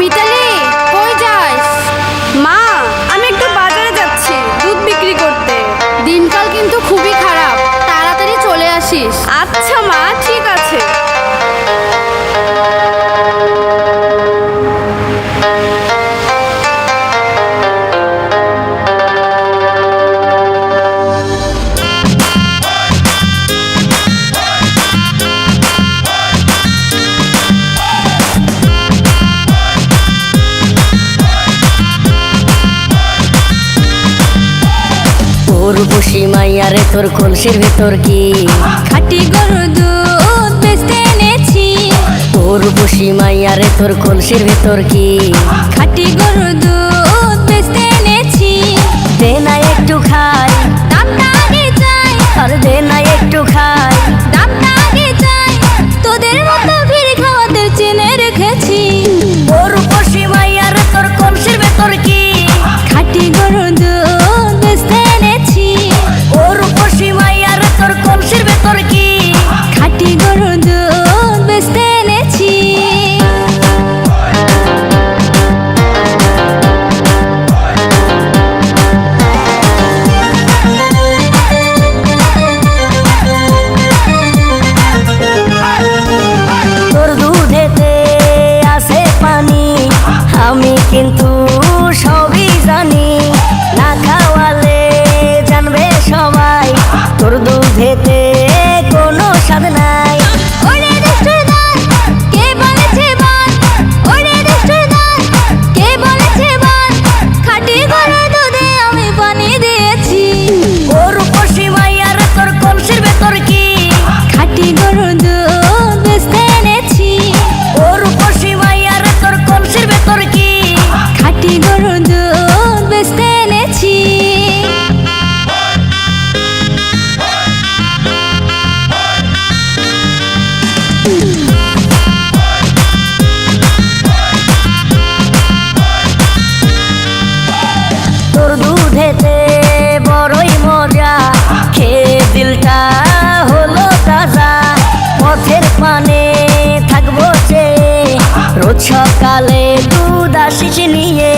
মিতালি, কই যাস? মা, আমি একটু বাজারে যাচ্ছি দুধ বিক্রি করতে। দিনকাল কিন্তু খুবই খারাপ, তাড়াতাড়ি চলে আসিস। আচ্ছা মা, ঠিক আছে। উর্বশী মাইয়ারে তোর কলসির ভেতর কি খাটি গরু দুধ বেচতে এনেছি। উর্বশী মাইয়ারে তোর কলসির ভেতর কি খাটি গরু দুধ বেচতে এনেছি। দে না একটু খাই, দামটা আগে চাই, আর দে না একটু খাই। দামটা আগে চাই, তোদের মতো ভিড় খাওয়াদের চেনে রেখেছি। উর্বশী মাইয়ারে তোর কলসির ভেতর কি খাটি গরু দুধ বেচতে এনেছি। উর্বশী মাইয়ারে তোর কলসির ভেতর কি খাটি গরু দুধ বেচতে এনেছি। তোর দুধেতে আছে পানি, আমি কিন্তু সবই জানি। না খাওয়ালে জানবে সবাই তোর দুধেতে কোনো স্বাদ নাই। ওরে দুষ্টুর দল, কে বলেছে বল? ওরে দুষ্টুর দল, কে বলেছে বল? খাটি গরুর দুধে আমি পানি দিয়েছি। উর্বশী মাইয়ারে তোর কলসির ভেতর কি খাটি গরুর দুধ বেচতে এনেছি। উর্বশী মাইয়ারে তোর কলসির ভেতর কি খাটি গরুর দুধ বেচতে এনেছি। তোর দুধেতে বড়ই মজা, খেয়ে দিলটা হলো তাজা। পথের পানে থাকবো চেয়ে, রোজ সকালে দুধ আসিস নিয়ে।